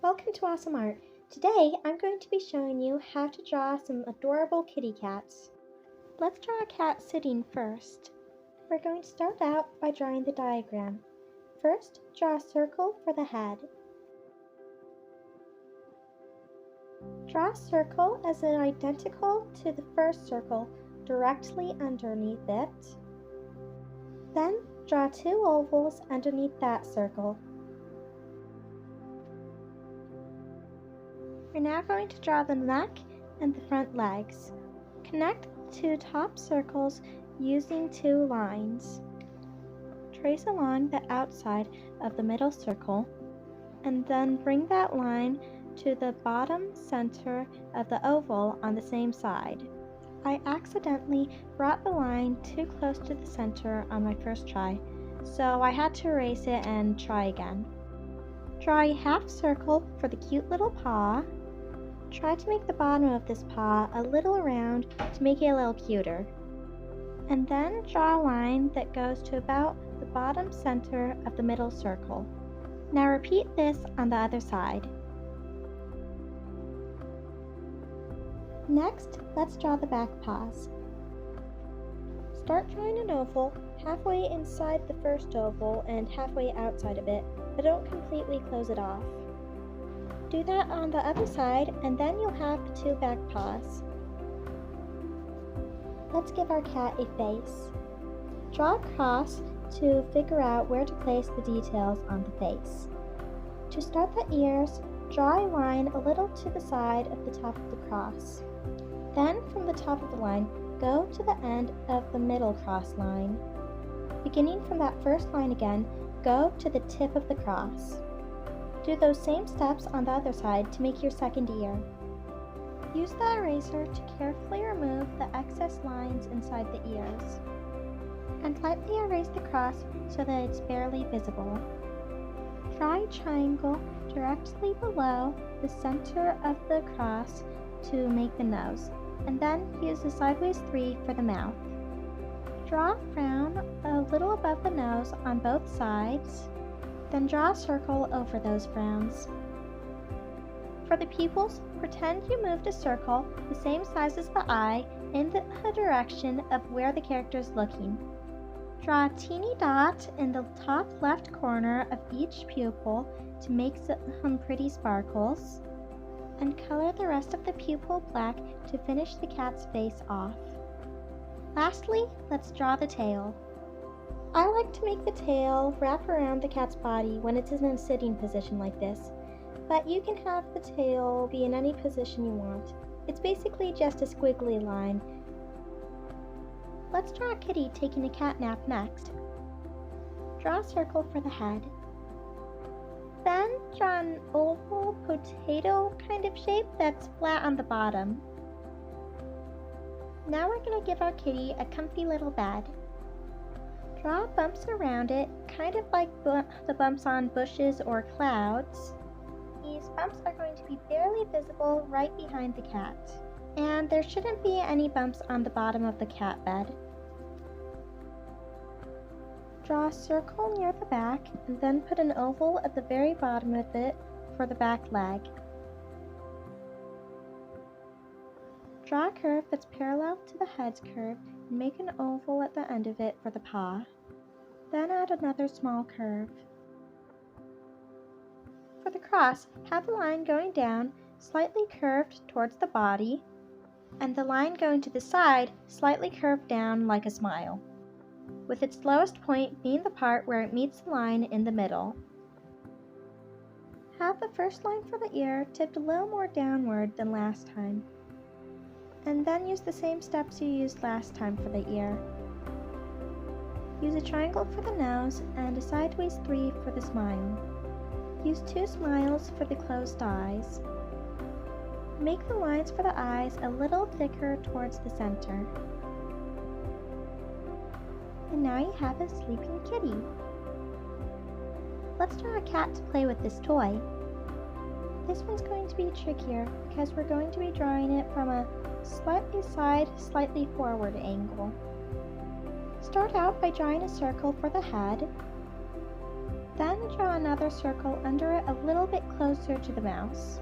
Welcome to Awesome Art. Today I'm going to be showing you how to draw some adorable kitty cats. Let's draw a cat sitting first. We're going to start out by drawing the diagram. First, draw a circle for the head. Draw a circle as an identical to the first circle directly underneath it. Then draw two ovals underneath that circle. We're now going to draw the neck and the front legs. Connect the two top circles using two lines. Trace along the outside of the middle circle and then bring that line to the bottom center of the oval on the same side. I accidentally brought the line too close to the center on my first try, so I had to erase it and try again. Draw a half circle for the cute little paw. Try to make the bottom of this paw a little round to make it a little cuter. And then draw a line that goes to about the bottom center of the middle circle. Now repeat this on the other side. Next, let's draw the back paws. Start drawing an oval halfway inside the first oval and halfway outside of it, but don't completely close it off. Do that on the other side, and then you'll have the two back paws. Let's give our cat a face. Draw a cross to figure out where to place the details on the face. To start the ears, draw a line a little to the side of the top of the cross. Then, from the top of the line, go to the end of the middle cross line. Beginning from that first line again, go to the tip of the cross. Do those same steps on the other side to make your second ear. Use the eraser to carefully remove the excess lines inside the ears. And lightly erase the cross so that it's barely visible. Draw a triangle directly below the center of the cross to make the nose, and then use the sideways 3 for the mouth. Draw a frown a little above the nose on both sides. Then draw a circle over those frowns. For the pupils, pretend you moved a circle the same size as the eye in the direction of where the character is looking. Draw a teeny dot in the top left corner of each pupil to make some pretty sparkles, and color the rest of the pupil black to finish the cat's face off. Lastly, let's draw the tail. I like to make the tail wrap around the cat's body when it's in a sitting position like this, but you can have the tail be in any position you want. It's basically just a squiggly line. Let's draw a kitty taking a cat nap next. Draw a circle for the head. Then draw an oval potato kind of shape that's flat on the bottom. Now we're going to give our kitty a comfy little bed. Draw bumps around it, kind of like the bumps on bushes or clouds. These bumps are going to be barely visible right behind the cat. And there shouldn't be any bumps on the bottom of the cat bed. Draw a circle near the back, and then put an oval at the very bottom of it for the back leg. Draw a curve that's parallel to the head's curve, and make an oval at the end of it for the paw. Then add another small curve. For the cross, have the line going down, slightly curved towards the body, and the line going to the side, slightly curved down like a smile, with its lowest point being the part where it meets the line in the middle. Have the first line for the ear tipped a little more downward than last time, and then use the same steps you used last time for the ear. Use a triangle for the nose and a sideways 3 for the smile. Use 2 smiles for the closed eyes. Make the lines for the eyes a little thicker towards the center. And now you have a sleeping kitty. Let's draw a cat to play with this toy. This one's going to be trickier because we're going to be drawing it from a slightly side, slightly forward angle. Start out by drawing a circle for the head. Then draw another circle under it a little bit closer to the mouse.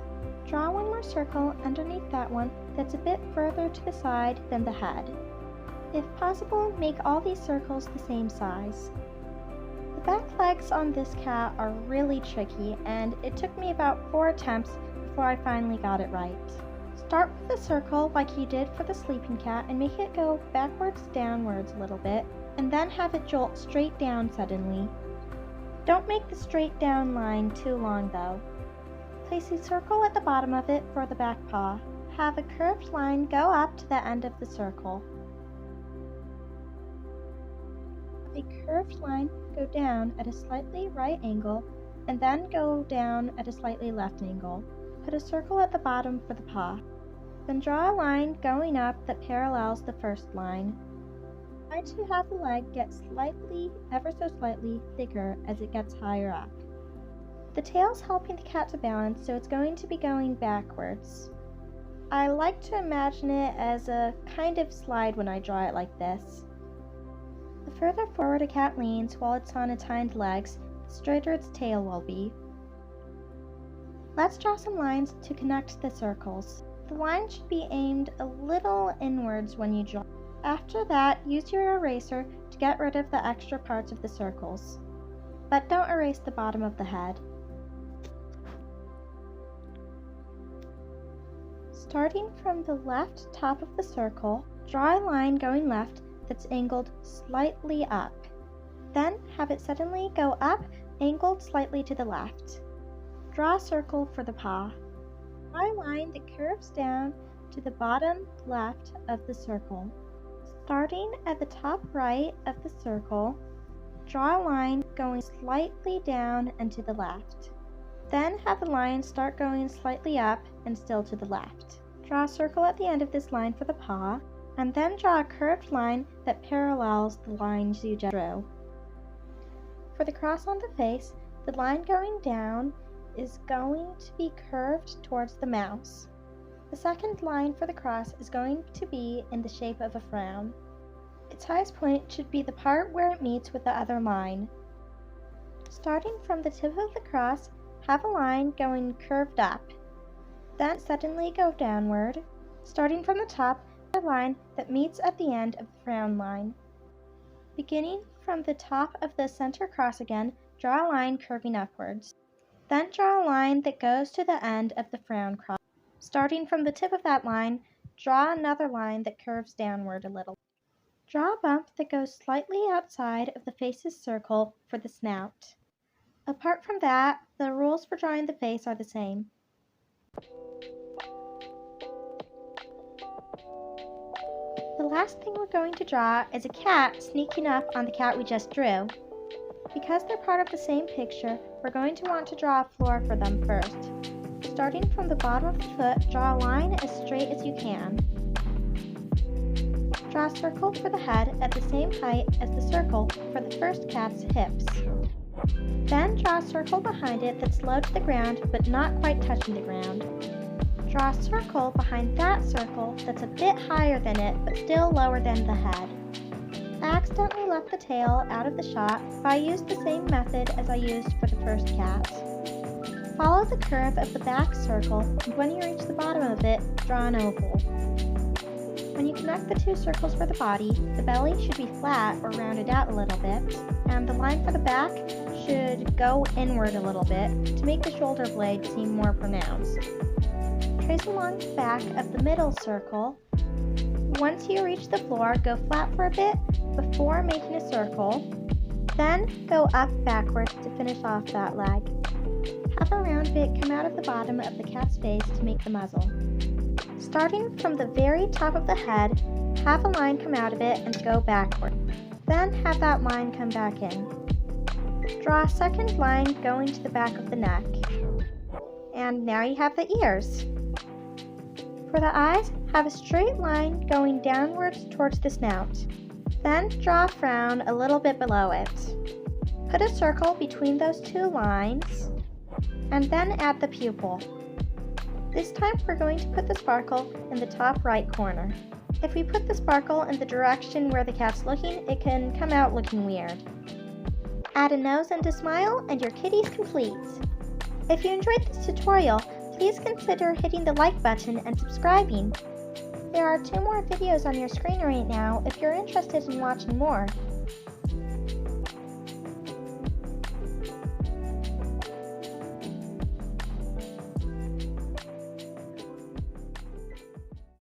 Draw one more circle underneath that one that's a bit further to the side than the head. If possible, make all these circles the same size. The back legs on this cat are really tricky, and it took me about 4 attempts before I finally got it right. Start with a circle like you did for the sleeping cat and make it go backwards downwards a little bit, and then have it jolt straight down suddenly. Don't make the straight down line too long though. Place a circle at the bottom of it for the back paw. Have a curved line go up to the end of the circle. A curved line go down at a slightly right angle and then go down at a slightly left angle. Put a circle at the bottom for the paw. Then draw a line going up that parallels the first line. Try to have the leg get ever so slightly thicker as it gets higher up. The tail's helping the cat to balance, so it's going to be going backwards. I like to imagine it as a kind of slide when I draw it like this. The further forward a cat leans while it's on its hind legs, the straighter its tail will be. Let's draw some lines to connect the circles. The line should be aimed a little inwards when you draw. After that, use your eraser to get rid of the extra parts of the circles. But don't erase the bottom of the head. Starting from the left top of the circle, draw a line going left that's angled slightly up. Then have it suddenly go up, angled slightly to the left. Draw a circle for the paw. Draw a line that curves down to the bottom left of the circle. Starting at the top right of the circle, draw a line going slightly down and to the left. Then have the line start going slightly up and still to the left. Draw a circle at the end of this line for the paw, and then draw a curved line that parallels the lines you just drew. For the cross on the face, the line going down is going to be curved towards the mouse. The second line for the cross is going to be in the shape of a frown. Its highest point should be the part where it meets with the other line. Starting from the tip of the cross, have a line going curved up. Then suddenly go downward. Starting from the top, a line that meets at the end of the frown line. Beginning from the top of the center cross again, draw a line curving upwards. Then draw a line that goes to the end of the frown cross. Starting from the tip of that line, draw another line that curves downward a little. Draw a bump that goes slightly outside of the face's circle for the snout. Apart from that, the rules for drawing the face are the same. The last thing we're going to draw is a cat sneaking up on the cat we just drew. Because they're part of the same picture, we're going to want to draw a floor for them first. Starting from the bottom of the foot, draw a line as straight as you can. Draw a circle for the head at the same height as the circle for the first cat's hips. Then draw a circle behind it that's low to the ground but not quite touching the ground. Draw a circle behind that circle that's a bit higher than it but still lower than the head. I accidentally left the tail out of the shot, but I used the same method as I used for the first cat. Follow the curve of the back circle, and when you reach the bottom of it, draw an oval. When you connect the two circles for the body, the belly should be flat or rounded out a little bit, and the line for the back should go inward a little bit to make the shoulder blade seem more pronounced. Trace along the back of the middle circle. Once you reach the floor, go flat for a bit before making a circle, then go up backwards to finish off that leg. Have a round bit come out of the bottom of the cat's face to make the muzzle. Starting from the very top of the head, have a line come out of it and go backward. Then have that line come back in. Draw a second line going to the back of the neck. And now you have the ears. For the eyes, have a straight line going downwards towards the snout. Then draw a frown a little bit below it. Put a circle between those two lines, and then add the pupil. This time we're going to put the sparkle in the top right corner. If we put the sparkle in the direction where the cat's looking, it can come out looking weird. Add a nose and a smile and your kitty's complete. If you enjoyed this tutorial, please consider hitting the like button and subscribing. There are 2 more videos on your screen right now if you're interested in watching more.